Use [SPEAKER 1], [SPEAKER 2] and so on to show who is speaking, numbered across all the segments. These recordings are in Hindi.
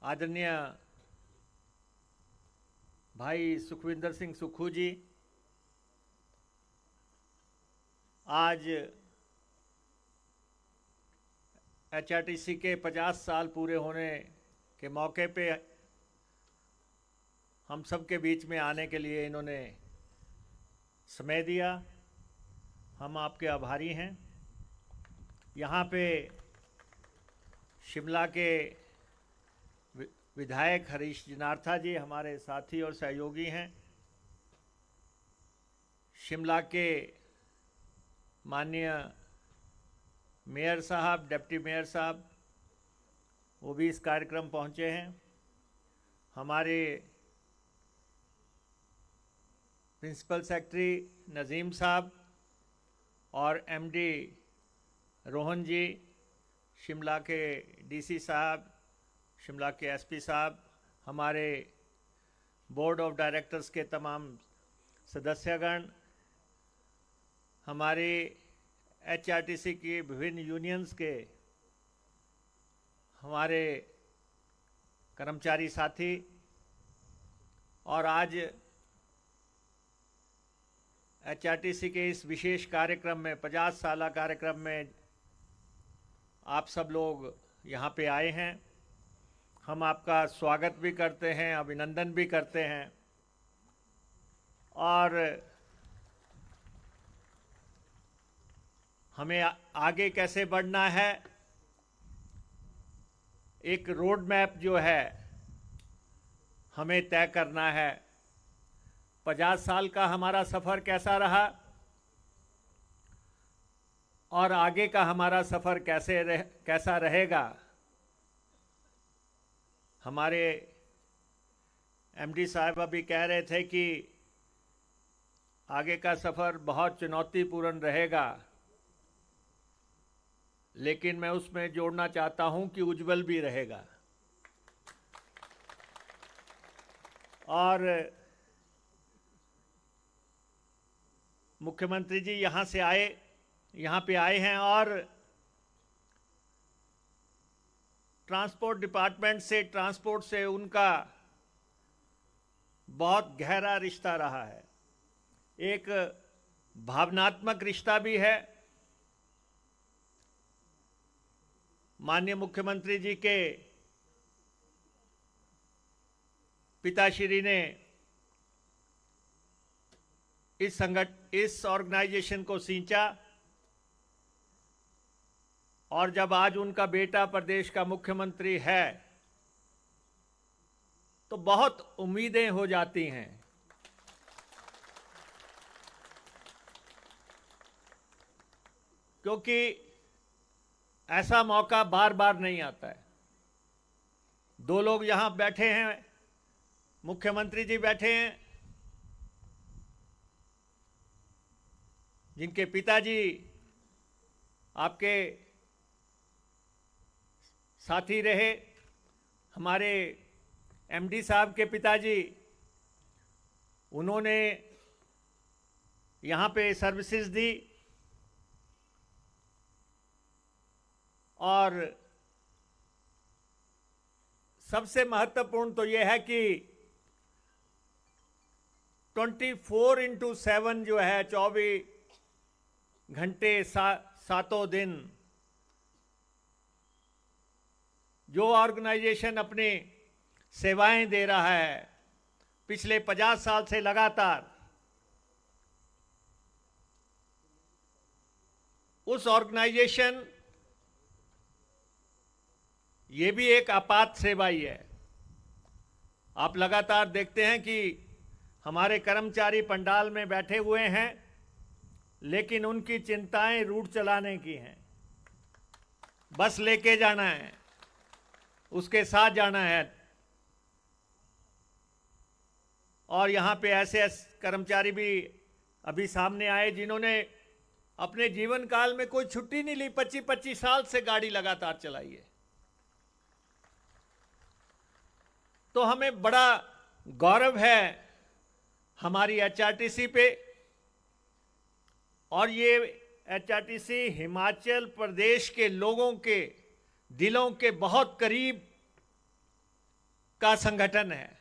[SPEAKER 1] आदरणीय भाई सुखविंदर सिंह सुक्खू जी, आज एचआरटीसी के 50 साल पूरे होने के मौके पे हम सब के बीच में आने के लिए इन्होंने समय दिया। हम आपके आभारी हैं। यहाँ पे शिमला के विधायक हरीश जनार्था जी हमारे साथी और सहयोगी हैं। शिमला के माननीय मेयर साहब, डिप्टी मेयर साहब, वो भी इस कार्यक्रम पहुंचे हैं। हमारे प्रिंसिपल सेक्रेटरी नज़ीम साहब और एमडी रोहन जी, शिमला के डीसी साहब, शिमला के एसपी साहब, हमारे बोर्ड ऑफ डायरेक्टर्स के तमाम सदस्यगण, हमारे एचआरटीसी की विभिन्न यूनियंस के हमारे कर्मचारी साथी, और आज एचआरटीसी के इस विशेष कार्यक्रम में 50 साला कार्यक्रम में आप सब लोग यहाँ पे आए हैं। हम आपका स्वागत भी करते हैं, अभिनंदन भी करते हैं। और हमें आगे कैसे बढ़ना है, एक रोड मैप जो है हमें तय करना है। 50 साल का हमारा सफ़र कैसा रहा और आगे का हमारा सफ़र कैसा रहेगा। हमारे एमडी साहब अभी कह रहे थे कि आगे का सफ़र बहुत चुनौतीपूर्ण रहेगा, लेकिन मैं उसमें जोड़ना चाहता हूं कि उज्जवल भी रहेगा। और मुख्यमंत्री जी यहाँ पे आए हैं और ट्रांसपोर्ट डिपार्टमेंट से, ट्रांसपोर्ट से उनका बहुत गहरा रिश्ता रहा है। एक भावनात्मक रिश्ता भी है। माननीय मुख्यमंत्री जी के पिताश्री ने इस ऑर्गेनाइजेशन को सींचा, और जब आज उनका बेटा प्रदेश का मुख्यमंत्री है तो बहुत उम्मीदें हो जाती हैं। क्योंकि ऐसा मौका बार बार नहीं आता है। दो लोग यहां बैठे हैं, मुख्यमंत्री जी बैठे हैं, जिनके पिताजी आपके साथी रहे। हमारे एमडी साहब के पिताजी, उन्होंने यहाँ पे सर्विसेज दी, और सबसे महत्वपूर्ण तो यह है कि 24/7 जो है, 24 घंटे सातों दिन जो ऑर्गेनाइजेशन अपनी सेवाएं दे रहा है पिछले 50 साल से लगातार, उस ऑर्गेनाइजेशन, ये भी एक आपात सेवा ही है। आप लगातार देखते हैं कि हमारे कर्मचारी पंडाल में बैठे हुए हैं, लेकिन उनकी चिंताएं रूट चलाने की हैं। बस लेके जाना है, उसके साथ जाना है। और यहाँ पे ऐसे कर्मचारी भी अभी सामने आए जिन्होंने अपने जीवन काल में कोई छुट्टी नहीं ली, 25-25 साल से गाड़ी लगातार चलाई है। तो हमें बड़ा गौरव है हमारी एचआरटीसी पे, और ये एचआरटीसी हिमाचल प्रदेश के लोगों के दिलों के बहुत करीब का संगठन है।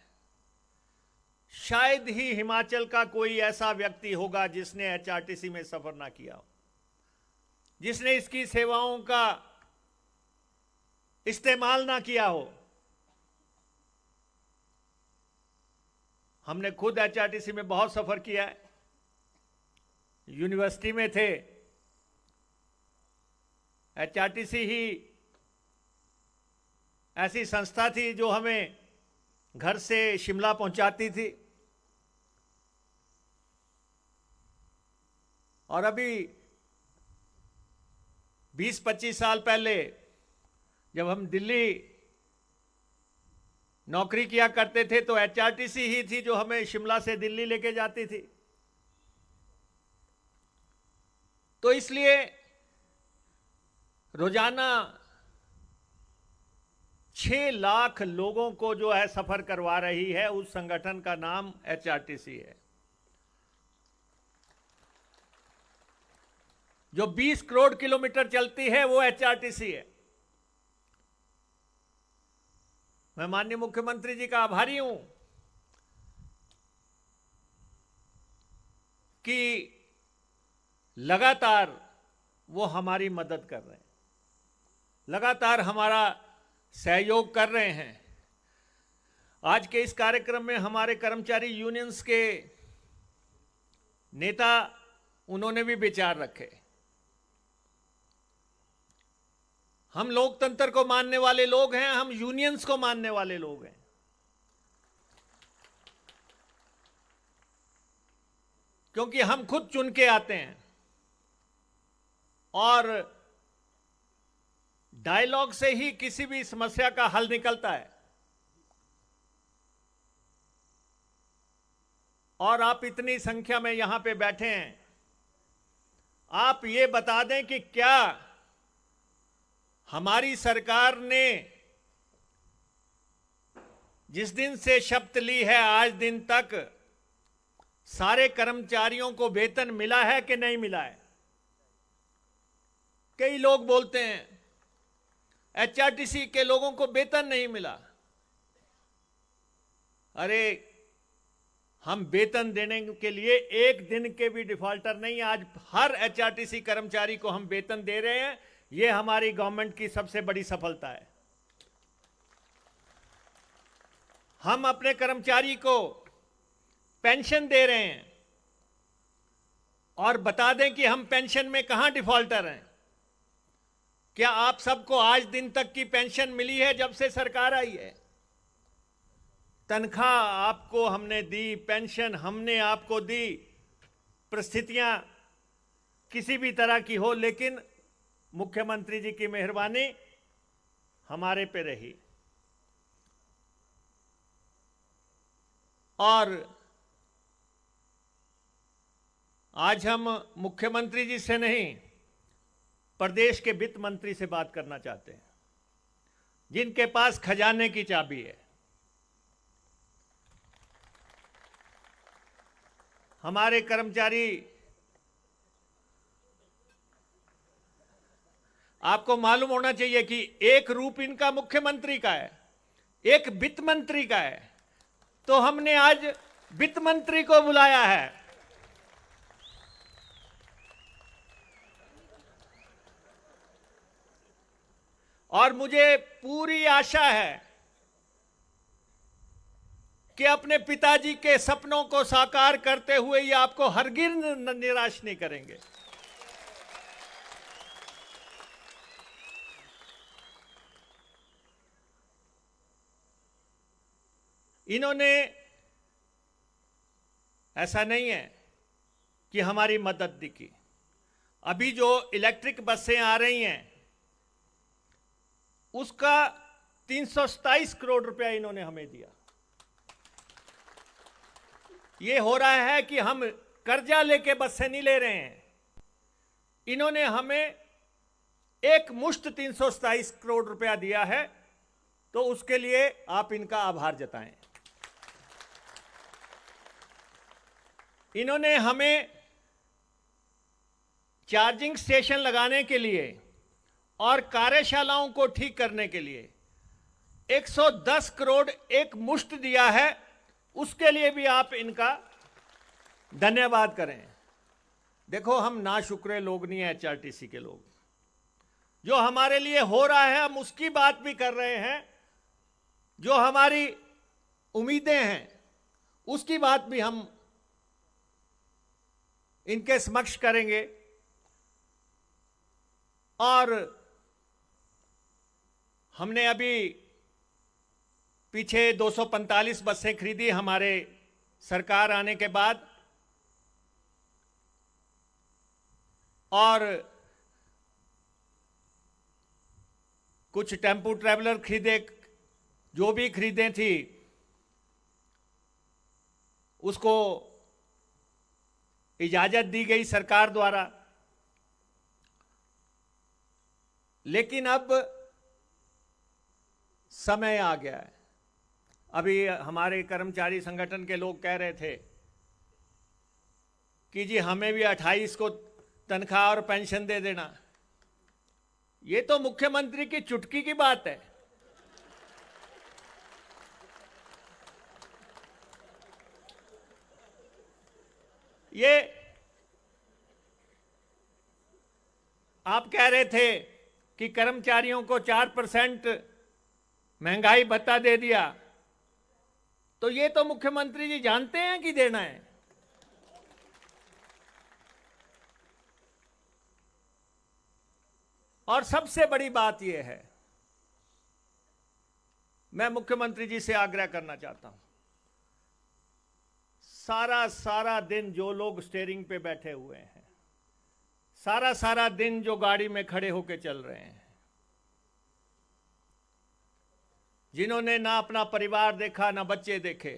[SPEAKER 1] शायद ही हिमाचल का कोई ऐसा व्यक्ति होगा जिसने एचआरटीसी में सफर ना किया हो, जिसने इसकी सेवाओं का इस्तेमाल ना किया हो। हमने खुद एचआरटीसी में बहुत सफर किया है। यूनिवर्सिटी में थे, एचआरटीसी ही ऐसी संस्था थी जो हमें घर से शिमला पहुंचाती थी। और अभी 20-25 साल पहले जब हम दिल्ली नौकरी किया करते थे तो एचआरटीसी ही थी जो हमें शिमला से दिल्ली लेके जाती थी। तो इसलिए रोजाना 6 लाख लोगों को जो है सफर करवा रही है, उस संगठन का नाम एचआरटीसी है। जो 20 करोड़ किलोमीटर चलती है वो एचआरटीसी है। मैं माननीय मुख्यमंत्री जी का आभारी हूं कि लगातार वो हमारी मदद कर रहे हैं, लगातार हमारा सहयोग कर रहे हैं। आज के इस कार्यक्रम में हमारे कर्मचारी यूनियंस के नेता, उन्होंने भी विचार रखे। हम लोकतंत्र को मानने वाले लोग हैं, हम यूनियंस को मानने वाले लोग हैं। क्योंकि हम खुद चुन के आते हैं और डायलॉग से ही किसी भी समस्या का हल निकलता है। और आप इतनी संख्या में यहां पे बैठे हैं, आप ये बता दें कि क्या हमारी सरकार ने जिस दिन से शपथ ली है आज दिन तक सारे कर्मचारियों को वेतन मिला है कि नहीं मिला है? कई लोग बोलते हैं एचआरटीसी के लोगों को वेतन नहीं मिला। अरे, हम वेतन देने के लिए एक दिन के भी डिफॉल्टर नहीं। आज हर एचआरटीसी कर्मचारी को हम वेतन दे रहे हैं। ये हमारी गवर्नमेंट की सबसे बड़ी सफलता है। हम अपने कर्मचारी को पेंशन दे रहे हैं और बता दें कि हम पेंशन में कहां डिफॉल्टर हैं। क्या आप सबको आज दिन तक की पेंशन मिली है जब से सरकार आई है? तनख्वाह आपको हमने दी, पेंशन हमने आपको दी, परिस्थितियां किसी भी तरह की हो, लेकिन मुख्यमंत्री जी की मेहरबानी हमारे पे रही। और आज हम मुख्यमंत्री जी से नहीं, प्रदेश के वित्त मंत्री से बात करना चाहते हैं, जिनके पास खजाने की चाबी है। हमारे कर्मचारी, आपको मालूम होना चाहिए कि एक रूप इनका मुख्यमंत्री का है, एक वित्त मंत्री का है। तो हमने आज वित्त मंत्री को बुलाया है। और मुझे पूरी आशा है कि अपने पिताजी के सपनों को साकार करते हुए ये आपको हरगिज निराश नहीं करेंगे। इन्होंने, ऐसा नहीं है कि हमारी मदद की। अभी जो इलेक्ट्रिक बसें आ रही हैं उसका 327 करोड़ रुपया इन्होंने हमें दिया। ये हो रहा है कि हम कर्जा लेके बसें नहीं ले रहे हैं, इन्होंने हमें एक मुश्त 327 करोड़ रुपया दिया है। तो उसके लिए आप इनका आभार जताएं। इन्होंने हमें चार्जिंग स्टेशन लगाने के लिए और कार्यशालाओं को ठीक करने के लिए 110 करोड़ एक मुश्त दिया है, उसके लिए भी आप इनका धन्यवाद करें। देखो, हम नाशुक्रे लोग नहीं है एचआरटीसी के लोग। जो हमारे लिए हो रहा है हम उसकी बात भी कर रहे हैं, जो हमारी उम्मीदें हैं उसकी बात भी हम इनके समक्ष करेंगे। और हमने अभी पीछे 245 बसें खरीदी हमारे सरकार आने के बाद, और कुछ टेम्पो ट्रैवलर खरीदे, जो भी खरीदे थी उसको इजाजत दी गई सरकार द्वारा। लेकिन अब समय आ गया है। अभी हमारे कर्मचारी संगठन के लोग कह रहे थे कि जी हमें भी 28 को तनख्वाह और पेंशन दे देना। ये तो मुख्यमंत्री की चुटकी की बात है। ये आप कह रहे थे कि कर्मचारियों को 4% महंगाई भत्ता दे दिया, तो ये तो मुख्यमंत्री जी जानते हैं कि देना है। और सबसे बड़ी बात यह है, मैं मुख्यमंत्री जी से आग्रह करना चाहता हूं, सारा दिन जो लोग स्टीयरिंग पे बैठे हुए हैं, सारा दिन जो गाड़ी में खड़े होकर चल रहे हैं, जिन्होंने ना अपना परिवार देखा ना बच्चे देखे,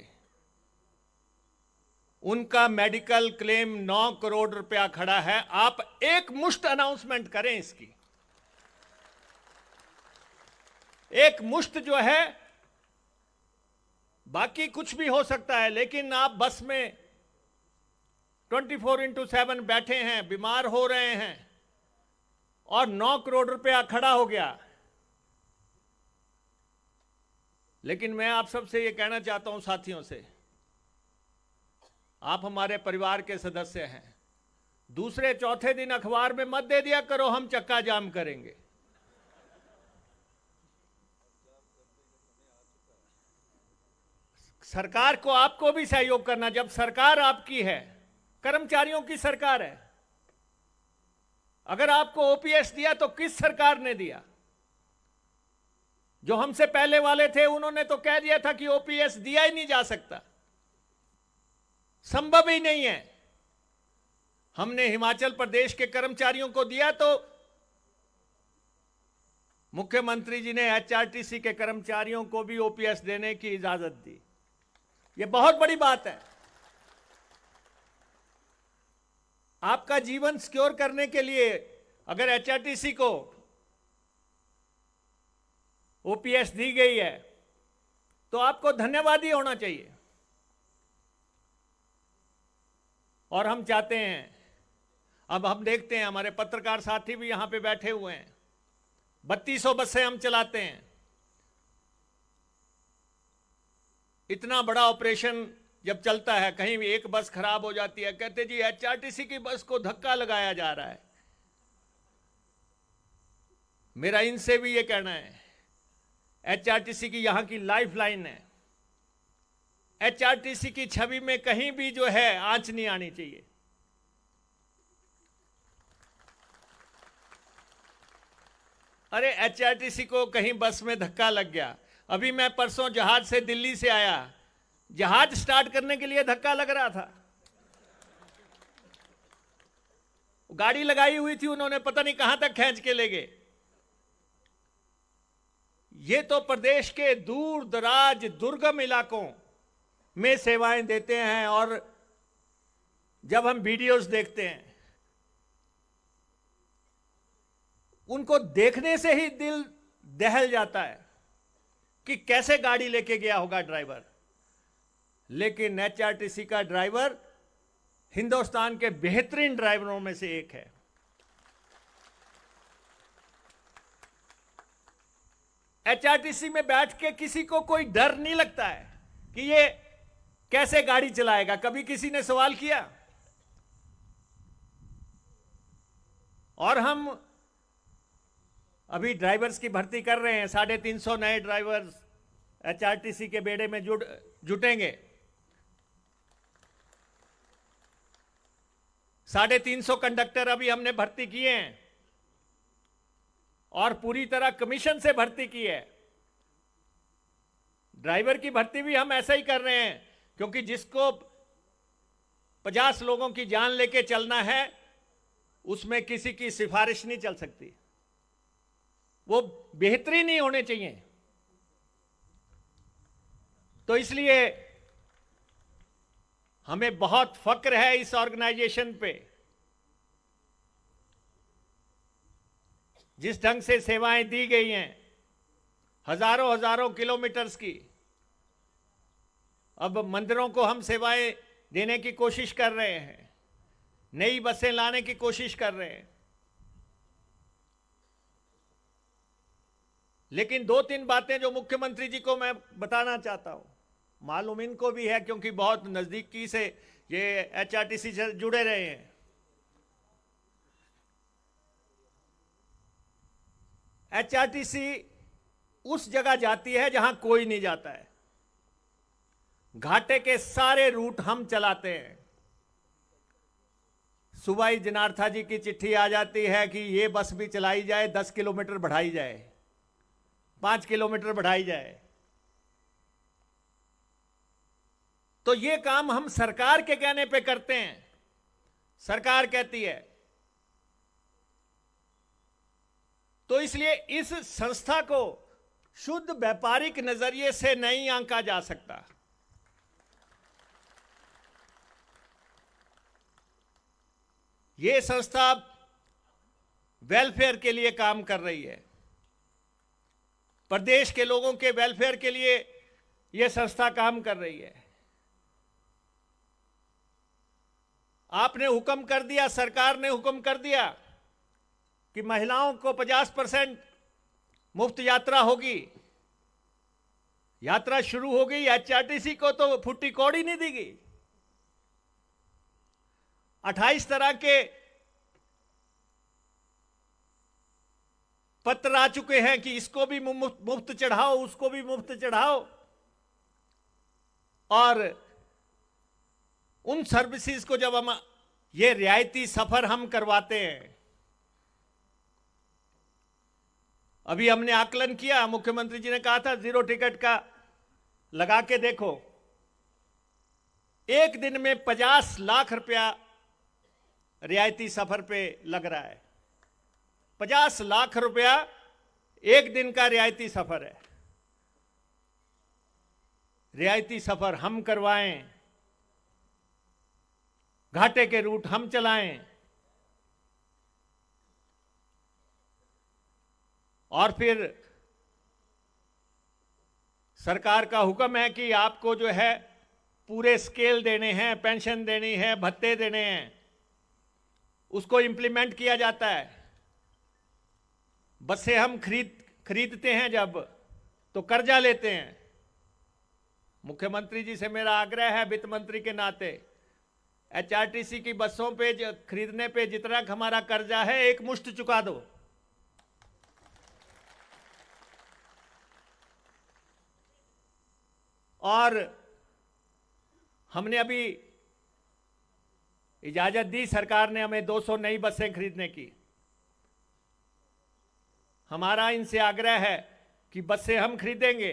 [SPEAKER 1] उनका मेडिकल क्लेम 9 करोड़ रुपया खड़ा है। आप एक मुश्त अनाउंसमेंट करें इसकी। एक मुश्त जो है, बाकी कुछ भी हो सकता है, लेकिन आप बस में 24x7 बैठे हैं, बीमार हो रहे हैं और 9 करोड़ रुपया खड़ा हो गया। लेकिन मैं आप सबसे ये कहना चाहता हूं, साथियों से, आप हमारे परिवार के सदस्य हैं, दूसरे चौथे दिन अखबार में मत दे दिया करो हम चक्का जाम करेंगे। सरकार को आपको भी सहयोग करना। जब सरकार आपकी है, कर्मचारियों की सरकार है, अगर आपको ओपीएस दिया तो किस सरकार ने दिया? जो हमसे पहले वाले थे उन्होंने तो कह दिया था कि ओपीएस दिया ही नहीं जा सकता, संभव ही नहीं है। हमने हिमाचल प्रदेश के कर्मचारियों को दिया तो मुख्यमंत्री जी ने एचआरटीसी के कर्मचारियों को भी ओपीएस देने की इजाजत दी। यह बहुत बड़ी बात है। आपका जीवन सिक्योर करने के लिए अगर एचआरटीसी को ओपीएस दी गई है तो आपको धन्यवाद ही होना चाहिए। और हम चाहते हैं, अब हम देखते हैं, हमारे पत्रकार साथी भी यहां पे बैठे हुए हैं, 3200 बसें हम चलाते हैं। इतना बड़ा ऑपरेशन जब चलता है, कहीं भी एक बस खराब हो जाती है, कहते जी एचआरटीसी की बस को धक्का लगाया जा रहा है। मेरा इनसे भी ये कहना है, एचआरटीसी की यहां की लाइफलाइन है। एचआरटीसी की छवि में कहीं भी जो है आंच नहीं आनी चाहिए। अरे एचआरटीसी को कहीं बस में धक्का लग गया। अभी मैं परसों जहाज से दिल्ली से आया, जहाज स्टार्ट करने के लिए धक्का लग रहा था। गाड़ी लगाई हुई थी, उन्होंने पता नहीं कहां तक खींच के ले गए। ये तो प्रदेश के दूर दराज दुर्गम इलाकों में सेवाएं देते हैं, और जब हम वीडियोस देखते हैं उनको देखने से ही दिल दहल जाता है कि कैसे गाड़ी लेके गया होगा ड्राइवर। लेकिन एचआरटीसी का ड्राइवर हिंदुस्तान के बेहतरीन ड्राइवरों में से एक है। एचआरटीसी में बैठ के किसी को कोई डर नहीं लगता है कि ये कैसे गाड़ी चलाएगा? कभी किसी ने सवाल किया? और हम अभी ड्राइवर्स की भर्ती कर रहे हैं, 350 नए ड्राइवर्स एचआरटीसी के बेड़े में जुटेंगे। 350 कंडक्टर अभी हमने भर्ती किए हैं और पूरी तरह कमीशन से भर्ती की है। ड्राइवर की भर्ती भी हम ऐसा ही कर रहे हैं, क्योंकि जिसको 50 लोगों की जान लेके चलना है उसमें किसी की सिफारिश नहीं चल सकती, वो बेहतरीन ही होने चाहिए। तो इसलिए हमें बहुत फक्र है इस ऑर्गेनाइजेशन पे। जिस ढंग से सेवाएं दी गई हैं, हजारों हजारों किलोमीटर्स की, अब मंदिरों को हम सेवाएं देने की कोशिश कर रहे हैं, नई बसें लाने की कोशिश कर रहे हैं। लेकिन 2-3 बातें जो मुख्यमंत्री जी को मैं बताना चाहता हूं, मालूम इनको भी है क्योंकि बहुत नजदीकी से ये एचआरटीसी से जुड़े रहे हैं। एचआरटीसी उस जगह जाती है जहां कोई नहीं जाता है। घाटे के सारे रूट हम चलाते हैं। सुबह ही जनार्था जी की चिट्ठी आ जाती है कि ये बस भी चलाई जाए, 10 किलोमीटर बढ़ाई जाए, 5 किलोमीटर बढ़ाई जाए। तो ये काम हम सरकार के कहने पे करते हैं। सरकार कहती है, तो इसलिए इस संस्था को शुद्ध व्यापारिक नजरिए से नहीं आंका जा सकता। ये संस्था वेलफेयर के लिए काम कर रही है, प्रदेश के लोगों के वेलफेयर के लिए यह संस्था काम कर रही है। आपने हुक्म कर दिया, सरकार ने हुक्म कर दिया कि महिलाओं को 50% मुफ्त यात्रा होगी। यात्रा शुरू हो गई। एचआरटीसी को तो फुट्टी कौड़ी नहीं दी गई। 28 तरह के पत्र आ चुके हैं कि इसको भी मुफ्त चढ़ाओ, उसको भी मुफ्त चढ़ाओ। और उन सर्विसेज को जब हम ये रियायती सफर हम करवाते हैं, अभी हमने आकलन किया, मुख्यमंत्री जी ने कहा था 0 टिकट का लगा के देखो, एक दिन में 50 लाख रुपया रियायती सफर पे लग रहा है। 50 लाख रुपया एक दिन का रियायती सफर है। रियायती सफर हम करवाएं, घाटे के रूट हम चलाएं, और फिर सरकार का हुक्म है कि आपको जो है पूरे स्केल देने हैं, पेंशन देनी है, भत्ते देने हैं, उसको इंप्लीमेंट किया जाता है। बसें हम खरीदते हैं जब, तो कर्जा लेते हैं। मुख्यमंत्री जी से मेरा आग्रह है वित्त मंत्री के नाते, एचआरटीसी की बसों पे खरीदने पे जितना हमारा कर्जा है एक मुश्त चुका दो। और हमने अभी इजाजत दी, सरकार ने हमें 200 नई बसें खरीदने की। हमारा इनसे आग्रह है कि बसें हम खरीदेंगे,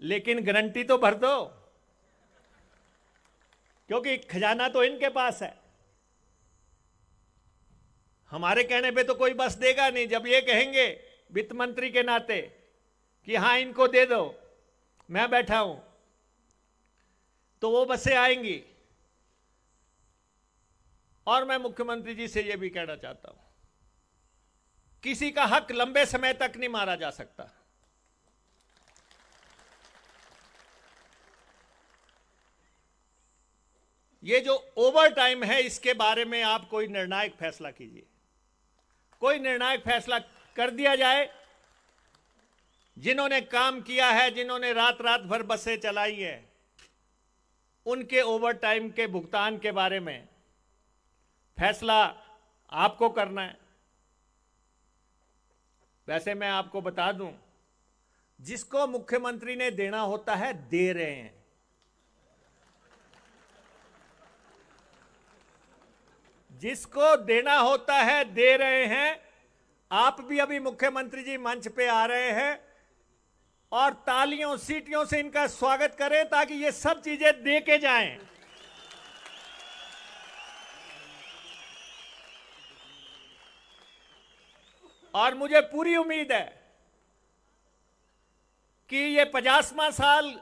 [SPEAKER 1] लेकिन गारंटी तो भर दो, क्योंकि खजाना तो इनके पास है। हमारे कहने पे तो कोई बस देगा नहीं। जब ये कहेंगे वित्त मंत्री के नाते कि हां इनको दे दो, मैं बैठा हूं, तो वो बसें आएंगी। और मैं मुख्यमंत्री जी से यह भी कहना चाहता हूं, किसी का हक लंबे समय तक नहीं मारा जा सकता। ये जो ओवर टाइम है, इसके बारे में आप कोई निर्णायक फैसला कीजिए। कोई निर्णायक फैसला कर दिया जाए। जिन्होंने काम किया है, जिन्होंने रात रात भर बसें चलाई है, उनके ओवर टाइम के भुगतान के बारे में फैसला आपको करना है। वैसे मैं आपको बता दूं, जिसको मुख्यमंत्री ने देना होता है दे रहे हैं। जिसको देना होता है दे रहे हैं। आप भी अभी मुख्यमंत्री जी मंच पे आ रहे हैं और तालियों सीटियों से इनका स्वागत करें ताकि ये सब चीजें दे के जाएं। और मुझे पूरी उम्मीद है कि ये 50वां साल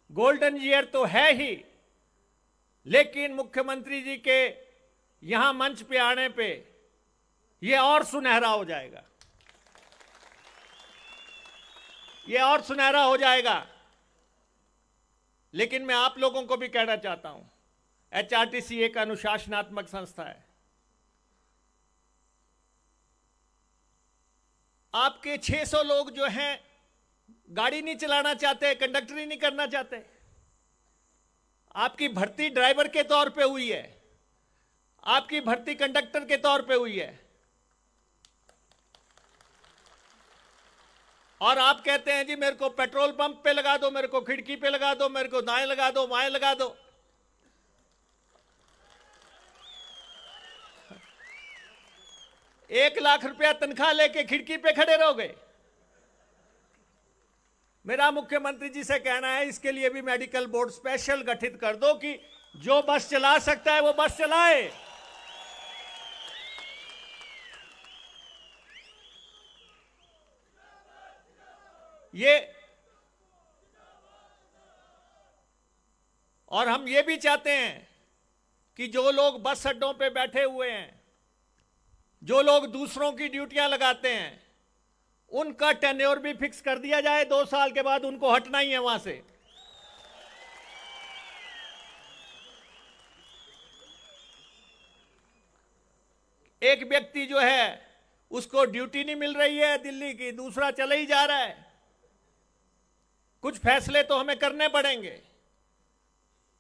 [SPEAKER 1] गोल्डन ईयर तो है ही, लेकिन मुख्यमंत्री जी के यहां मंच पे आने पे ये और सुनहरा हो जाएगा। ये और सुनहरा हो जाएगा। लेकिन मैं आप लोगों को भी कहना चाहता हूं, एचआरटीसी एक अनुशासनात्मक संस्था है। आपके 600 लोग जो हैं गाड़ी नहीं चलाना चाहते, कंडक्टरी नहीं करना चाहते। आपकी भर्ती ड्राइवर के तौर पे हुई है, आपकी भर्ती कंडक्टर के तौर पे हुई है, और आप कहते हैं जी मेरे को पेट्रोल पंप पे लगा दो, मेरे को खिड़की पे लगा दो, मेरे को दाएं लगा दो, बाएं लगा दो। ₹1,00,000 तनख्वाह लेके खिड़की पे खड़े रहोगे? मेरा मुख्यमंत्री जी से कहना है, इसके लिए भी मेडिकल बोर्ड स्पेशल गठित कर दो कि जो बस चला सकता है वो बस चलाए। ये और हम ये भी चाहते हैं कि जो लोग बस अड्डों पे बैठे हुए हैं, जो लोग दूसरों की ड्यूटियां लगाते हैं, उनका टेन्योर भी फिक्स कर दिया जाए। 2 साल के बाद उनको हटना ही है वहां से। एक व्यक्ति जो है उसको ड्यूटी नहीं मिल रही है दिल्ली की, दूसरा चला ही जा रहा है। कुछ फैसले तो हमें करने पड़ेंगे।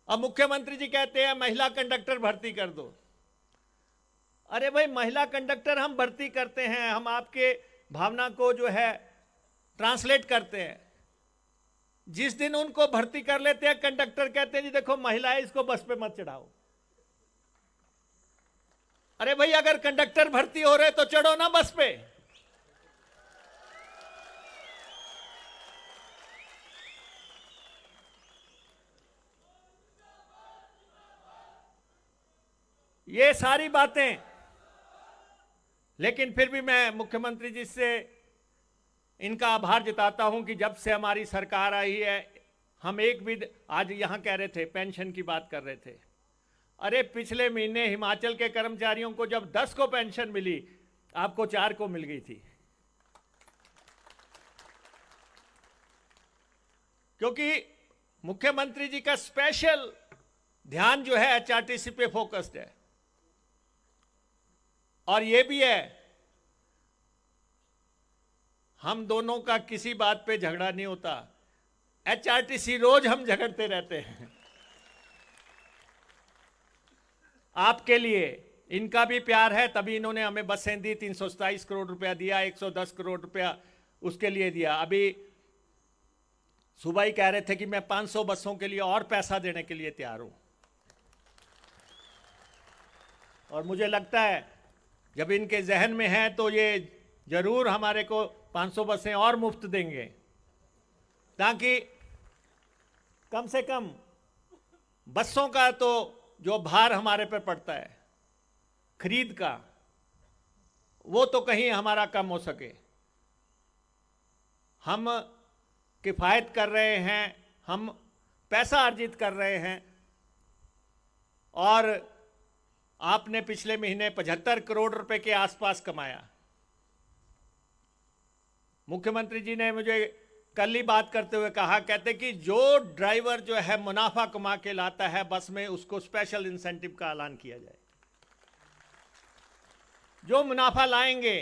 [SPEAKER 1] अब मुख्यमंत्री जी कहते हैं महिला कंडक्टर भर्ती कर दो। अरे भाई, महिला कंडक्टर हम भर्ती करते हैं, हम आपके भावना को जो है ट्रांसलेट करते हैं। जिस दिन उनको भर्ती कर लेते हैं, कंडक्टर कहते हैं जी देखो महिला है, इसको बस पे मत चढ़ाओ। अरे भाई, अगर कंडक्टर भर्ती हो रहे तो चढ़ो ना बस पे। ये सारी बातें, लेकिन फिर भी मैं मुख्यमंत्री जी से इनका आभार जताता हूं कि जब से हमारी सरकार आई है, हम एक भी, आज यहां कह रहे थे पेंशन की बात कर रहे थे। अरे पिछले महीने हिमाचल के कर्मचारियों को जब 10 को पेंशन मिली, आपको 4 को मिल गई थी। क्योंकि मुख्यमंत्री जी का स्पेशल ध्यान जो है एचआरटीसी पे फोकस्ड है। और ये भी है, हम दोनों का किसी बात पे झगड़ा नहीं होता। एचआरटीसी रोज हम झगड़ते रहते हैं। आपके लिए इनका भी प्यार है, तभी इन्होंने हमें बसें दी, 327 करोड़ रुपया दिया, 110 करोड़ रुपया उसके लिए दिया। अभी सुबह ही कह रहे थे कि मैं 500 बसों के लिए और पैसा देने के लिए तैयार हूं। और मुझे लगता है जब इनके जहन में है तो ये जरूर हमारे को 500 बसें और मुफ्त देंगे, ताकि कम से कम बसों का तो जो भार हमारे पे पड़ता है खरीद का, वो तो कहीं हमारा कम हो सके। हम किफायत कर रहे हैं, हम पैसा अर्जित कर रहे हैं। और आपने पिछले महीने 75 करोड़ रुपए के आसपास कमाया। मुख्यमंत्री जी ने मुझे कल ही बात करते हुए कहा, कहते कि जो ड्राइवर जो है मुनाफा कमा के लाता है बस में, उसको स्पेशल इंसेंटिव का ऐलान किया जाए। जो मुनाफा लाएंगे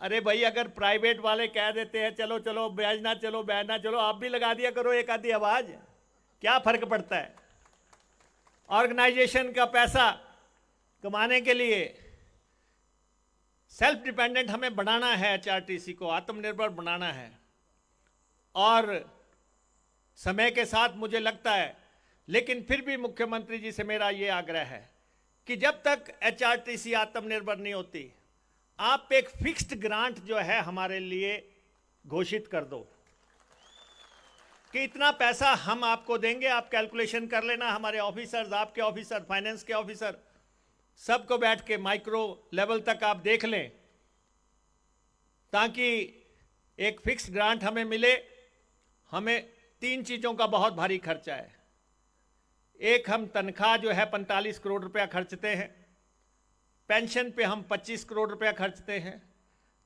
[SPEAKER 1] अरे भाई, अगर प्राइवेट वाले कह देते हैं चलो चलो ब्याज ना चलो, आप भी लगा दिया करो एक आधी आवाज, क्या फर्क पड़ता है। ऑर्गेनाइजेशन का पैसा कमाने के लिए सेल्फ डिपेंडेंट हमें बनाना है, एचआरटीसी को आत्मनिर्भर बनाना है। और समय के साथ मुझे लगता है, लेकिन फिर भी मुख्यमंत्री जी से मेरा ये आग्रह है कि जब तक एचआरटीसी आत्मनिर्भर नहीं होती, आप एक फिक्स्ड ग्रांट जो है हमारे लिए घोषित कर दो कि इतना पैसा हम आपको देंगे, आप कैलकुलेशन कर लेना। हमारे ऑफिसर्स, आपके ऑफिसर, फाइनेंस के ऑफिसर, सबको बैठ के माइक्रो लेवल तक आप देख लें, ताकि एक फिक्स ग्रांट हमें मिले। हमें 3 चीज़ों का बहुत भारी खर्चा है। एक, हम तनख्वाह जो है 45 करोड़ रुपया खर्चते हैं, पेंशन पे हम 25 करोड़ रुपया खर्चते हैं,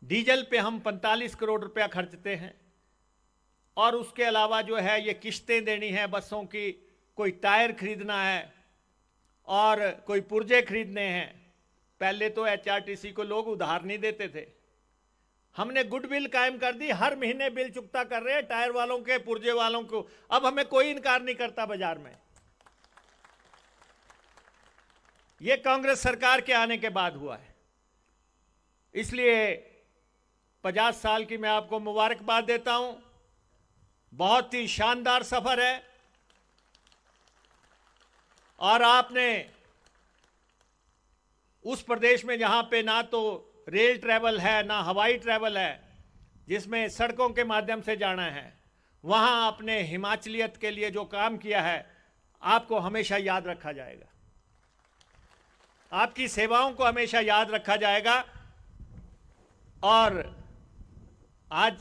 [SPEAKER 1] डीजल पे हम 45 करोड़ रुपया खर्चते हैं, और उसके अलावा जो है ये किश्तें देनी है बसों की, कोई टायर खरीदना है और कोई पुर्जे खरीदने हैं। पहले तो एचआरटीसी को लोग उधार नहीं देते थे, हमने गुडविल कायम कर दी, हर महीने बिल चुकता कर रहे हैं टायर वालों के, पुर्जे वालों को। अब हमें कोई इनकार नहीं करता बाजार में। यह कांग्रेस सरकार के आने के बाद हुआ है। इसलिए 50 साल की मैं आपको मुबारकबाद देता हूं। बहुत ही शानदार सफर है, और आपने उस प्रदेश में जहां पे ना तो रेल ट्रैवल है ना हवाई ट्रैवल है, जिसमें सड़कों के माध्यम से जाना है, वहां आपने हिमाचलियत के लिए जो काम किया है, आपको हमेशा याद रखा जाएगा। आपकी सेवाओं को हमेशा याद रखा जाएगा। और आज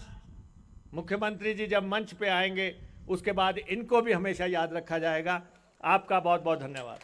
[SPEAKER 1] मुख्यमंत्री जी जब मंच पे आएंगे, उसके बाद इनको भी हमेशा याद रखा जाएगा। आपका बहुत बहुत धन्यवाद।